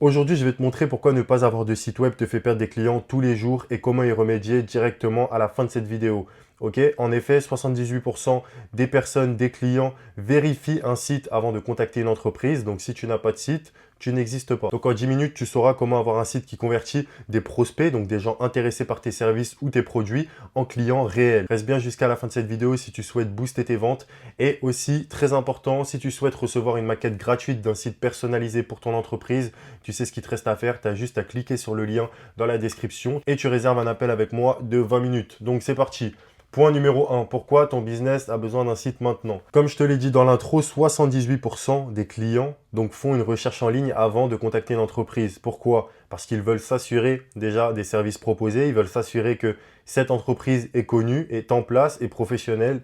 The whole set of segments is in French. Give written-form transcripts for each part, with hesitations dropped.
Aujourd'hui, je vais te montrer pourquoi ne pas avoir de site web te fait perdre des clients tous les jours et comment y remédier directement à la fin de cette vidéo. Ok, en effet, 78% des personnes, des clients vérifient un site avant de contacter une entreprise. Donc, si tu n'as pas de site, tu n'existes pas. Donc, en 10 minutes, tu sauras comment avoir un site qui convertit des prospects, donc des gens intéressés par tes services ou tes produits, en clients réels. Reste bien jusqu'à la fin de cette vidéo si tu souhaites booster tes ventes. Et aussi, très important, si tu souhaites recevoir une maquette gratuite d'un site personnalisé pour ton entreprise, tu sais ce qu'il te reste à faire, tu as juste à cliquer sur le lien dans la description et tu réserves un appel avec moi de 20 minutes. Donc c'est parti. Point numéro 1, pourquoi ton business a besoin d'un site maintenant? Comme je te l'ai dit dans l'intro, 78% des clients font une recherche en ligne avant de contacter une entreprise. Pourquoi? Parce qu'ils veulent s'assurer déjà des services proposés, ils veulent s'assurer que cette entreprise est connue, est en place, est professionnelle.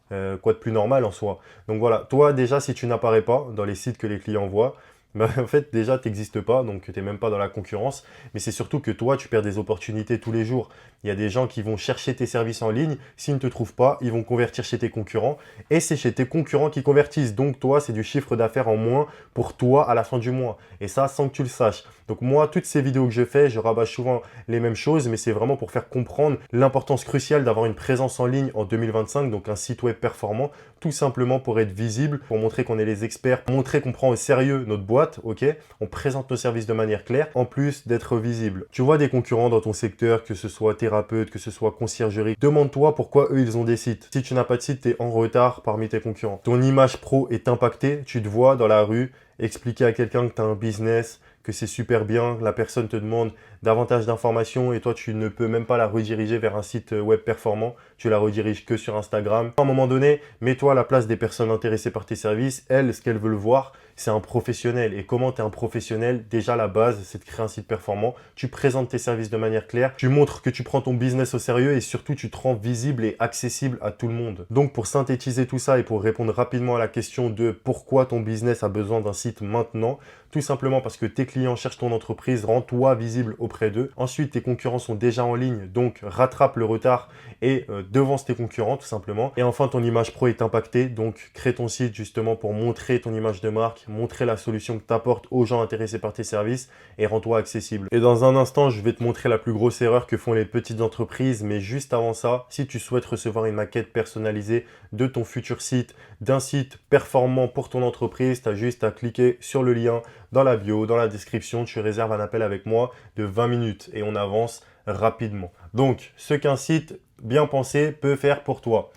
Quoi de plus normal en soi. Donc voilà, toi déjà si tu n'apparais pas dans les sites que les clients voient, en fait, déjà, tu n'existes pas, donc tu n'es même pas dans la concurrence. Mais c'est surtout que toi, tu perds des opportunités tous les jours. Il y a des gens qui vont chercher tes services en ligne. S'ils ne te trouvent pas, ils vont convertir chez tes concurrents. Et c'est chez tes concurrents qui convertissent. Donc toi, c'est du chiffre d'affaires en moins pour toi à la fin du mois. Et ça, sans que tu le saches. Donc moi, toutes ces vidéos que je fais, je rabâche souvent les mêmes choses, mais c'est vraiment pour faire comprendre l'importance cruciale d'avoir une présence en ligne en 2025, donc un site web performant, tout simplement pour être visible, pour montrer qu'on est les experts, pour montrer qu'on prend au sérieux notre boîte, ok? On présente nos services de manière claire, en plus d'être visible. Tu vois des concurrents dans ton secteur, que ce soit thérapeute, que ce soit conciergerie, demande-toi pourquoi eux, ils ont des sites. Si tu n'as pas de site, tu es en retard parmi tes concurrents. Ton image pro est impactée, tu te vois dans la rue, expliquer à quelqu'un que tu as un business, que c'est super bien, la personne te demande davantage d'informations et toi, tu ne peux même pas la rediriger vers un site web performant. Tu la rediriges que sur Instagram. À un moment donné, mets-toi à la place des personnes intéressées par tes services. Elles, ce qu'elles veulent voir, c'est un professionnel. Et comment tu es un professionnel? Déjà, la base, c'est de créer un site performant. Tu présentes tes services de manière claire. Tu montres que tu prends ton business au sérieux et surtout, tu te rends visible et accessible à tout le monde. Donc, pour synthétiser tout ça et pour répondre rapidement à la question de pourquoi ton business a besoin d'un site maintenant, tout simplement parce que tes clients cherchent ton entreprise, rends-toi visible auprès d'eux. Ensuite, tes concurrents sont déjà en ligne, donc rattrape le retard et devance tes concurrents tout simplement. Et enfin, ton image pro est impactée, donc crée ton site justement pour montrer ton image de marque, montrer la solution que tu apportes aux gens intéressés par tes services et rends-toi accessible. Et dans un instant, je vais te montrer la plus grosse erreur que font les petites entreprises, mais juste avant ça, si tu souhaites recevoir une maquette personnalisée de ton futur site, d'un site performant pour ton entreprise, tu as juste à cliquer sur le lien dans la bio, dans la description, tu réserves un appel avec moi de 20 minutes et on avance rapidement. Donc, ce qu'un site bien pensé peut faire pour toi.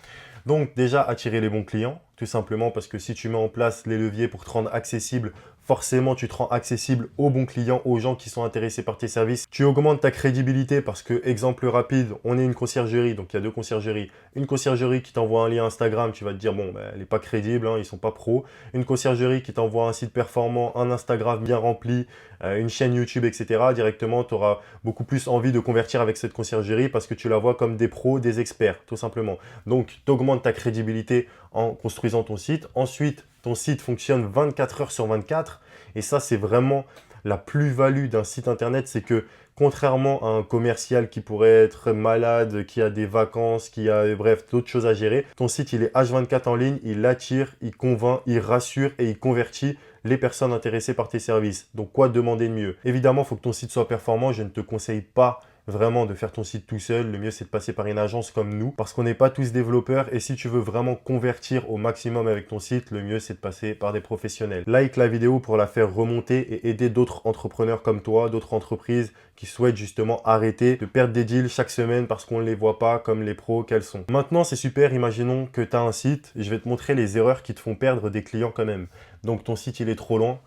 Donc, déjà, attirer les bons clients, tout simplement parce que si tu mets en place les leviers pour te rendre accessible, forcément, tu te rends accessible aux bons clients, aux gens qui sont intéressés par tes services. Tu augmentes ta crédibilité parce que, exemple rapide, on est une conciergerie, donc il y a deux conciergeries. Une conciergerie qui t'envoie un lien Instagram, tu vas te dire, bon, elle n'est pas crédible, hein, ils ne sont pas pros. Une conciergerie qui t'envoie un site performant, un Instagram bien rempli, une chaîne YouTube, etc. Directement, tu auras beaucoup plus envie de convertir avec cette conciergerie parce que tu la vois comme des pros, des experts, tout simplement. Donc, tu augmentes ta crédibilité en construisant ton site. Ensuite, ton site fonctionne 24 heures sur 24. Et ça, c'est vraiment la plus-value d'un site internet. C'est que contrairement à un commercial qui pourrait être malade, qui a des vacances, qui a bref d'autres choses à gérer, ton site il est H24 en ligne, il attire, il convainc, il rassure et il convertit les personnes intéressées par tes services. Donc quoi demander de mieux? Évidemment, il faut que ton site soit performant. Je ne te conseille pas vraiment de faire ton site tout seul. Le mieux, c'est de passer par une agence comme nous parce qu'on n'est pas tous développeurs et si tu veux vraiment convertir au maximum avec ton site, le mieux, c'est de passer par des professionnels. Like la vidéo pour la faire remonter et aider d'autres entrepreneurs comme toi, d'autres entreprises qui souhaitent justement arrêter de perdre des deals chaque semaine parce qu'on ne les voit pas comme les pros qu'elles sont. Maintenant, c'est super. Imaginons que tu as un site et je vais te montrer les erreurs qui te font perdre des clients quand même. Donc, ton site, il est trop lent.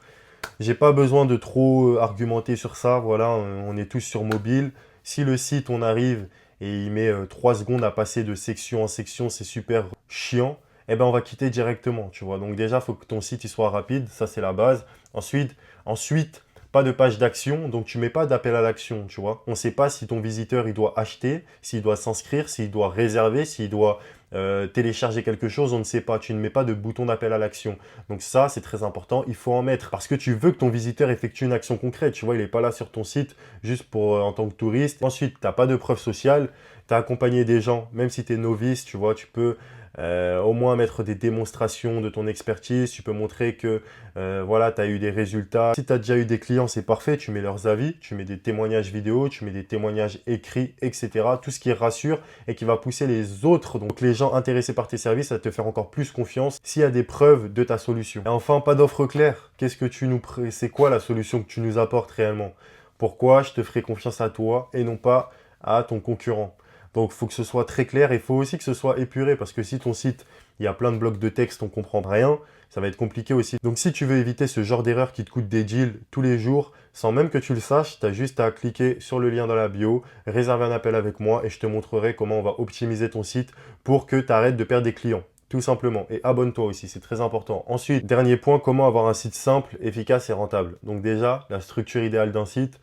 J'ai pas besoin de trop argumenter sur ça. Voilà, on est tous sur mobile. Si le site, on arrive et il met 3 secondes à passer de section en section, c'est super chiant, eh ben on va quitter directement, tu vois. Donc déjà, il faut que ton site il soit rapide, ça c'est la base. Ensuite, pas de page d'action, donc tu mets pas d'appel à l'action, tu vois. On ne sait pas si ton visiteur, il doit acheter, s'il doit s'inscrire, s'il doit réserver, s'il doit télécharger quelque chose, on ne sait pas. Tu ne mets pas de bouton d'appel à l'action. Donc ça, c'est très important. Il faut en mettre parce que tu veux que ton visiteur effectue une action concrète. Tu vois, il n'est pas là sur ton site juste pour en tant que touriste. Ensuite, tu n'as pas de preuve sociale. tu as accompagné des gens, même si tu es novice, tu vois, tu peux au moins mettre des démonstrations de ton expertise, tu peux montrer que voilà, tu as eu des résultats. Si tu as déjà eu des clients, c'est parfait, tu mets leurs avis, tu mets des témoignages vidéo, tu mets des témoignages écrits, etc. Tout ce qui rassure et qui va pousser les autres, donc les gens intéressés par tes services, à te faire encore plus confiance s'il y a des preuves de ta solution. Et enfin, pas d'offre claire. C'est quoi la solution que tu nous apportes réellement? Pourquoi je te ferai confiance à toi et non pas à ton concurrent? Donc, il faut que ce soit très clair et il faut aussi que ce soit épuré parce que si ton site, il y a plein de blocs de texte, on ne comprend rien, ça va être compliqué aussi. Donc, si tu veux éviter ce genre d'erreur qui te coûte des deals tous les jours, sans même que tu le saches, tu as juste à cliquer sur le lien dans la bio, réserver un appel avec moi et je te montrerai comment on va optimiser ton site pour que tu arrêtes de perdre des clients. Tout simplement. Et abonne-toi aussi, c'est très important. Ensuite, dernier point, comment avoir un site simple, efficace et rentable. Donc déjà, la structure idéale d'un site.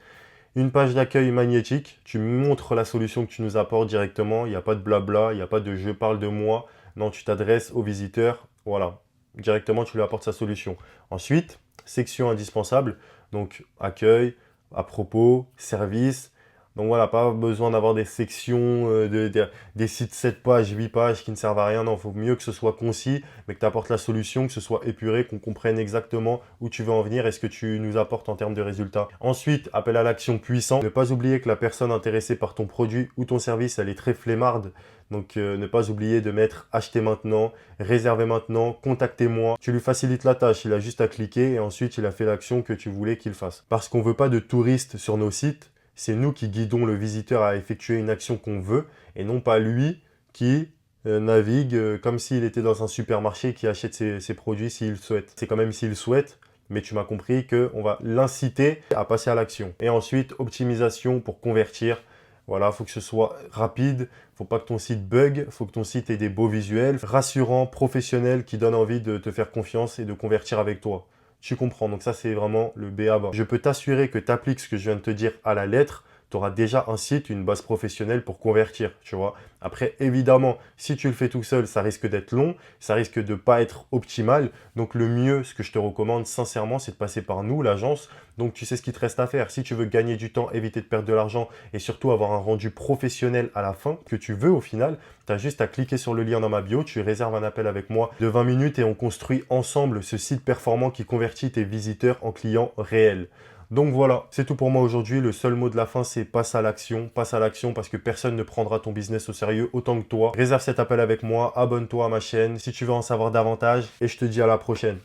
Une page d'accueil magnétique, tu montres la solution que tu nous apportes directement, il n'y a pas de blabla, il n'y a pas de je parle de moi, non, tu t'adresses au visiteur, voilà, directement tu lui apportes sa solution. Ensuite, section indispensable, donc accueil, à propos, service. Donc voilà, pas besoin d'avoir des sections, des sites 7 pages, 8 pages qui ne servent à rien. Non, il faut mieux que ce soit concis, mais que tu apportes la solution, que ce soit épuré, qu'on comprenne exactement où tu veux en venir et ce que tu nous apportes en termes de résultats. Ensuite, appel à l'action puissant. Ne pas oublier que la personne intéressée par ton produit ou ton service, elle est très flemmarde. Donc, ne pas oublier de mettre acheter maintenant, réserver maintenant, contactez-moi. Tu lui facilites la tâche, il a juste à cliquer et ensuite il a fait l'action que tu voulais qu'il fasse. Parce qu'on ne veut pas de touristes sur nos sites. C'est nous qui guidons le visiteur à effectuer une action qu'on veut et non pas lui qui navigue comme s'il était dans un supermarché et qui achète ses produits s'il souhaite. C'est quand même s'il souhaite, mais tu m'as compris qu'on va l'inciter à passer à l'action. Et ensuite, optimisation pour convertir. Voilà, il faut que ce soit rapide, il ne faut pas que ton site bug, il faut que ton site ait des beaux visuels, rassurants, professionnels, qui donnent envie de te faire confiance et de convertir avec toi. Tu comprends, donc ça c'est vraiment le B à bas. Je peux t'assurer que tu appliques ce que je viens de te dire à la lettre, tu auras déjà un site, une base professionnelle pour convertir, tu vois. Après, évidemment, si tu le fais tout seul, ça risque d'être long, ça risque de ne pas être optimal. Donc le mieux, ce que je te recommande sincèrement, c'est de passer par nous, l'agence. Donc tu sais ce qu'il te reste à faire. Si tu veux gagner du temps, éviter de perdre de l'argent et surtout avoir un rendu professionnel à la fin, que tu veux au final, tu as juste à cliquer sur le lien dans ma bio, tu réserves un appel avec moi de 20 minutes et on construit ensemble ce site performant qui convertit tes visiteurs en clients réels. Donc voilà, c'est tout pour moi aujourd'hui. Le seul mot de la fin, c'est passe à l'action. Passe à l'action parce que personne ne prendra ton business au sérieux autant que toi. Réserve cet appel avec moi, abonne-toi à ma chaîne si tu veux en savoir davantage et je te dis à la prochaine.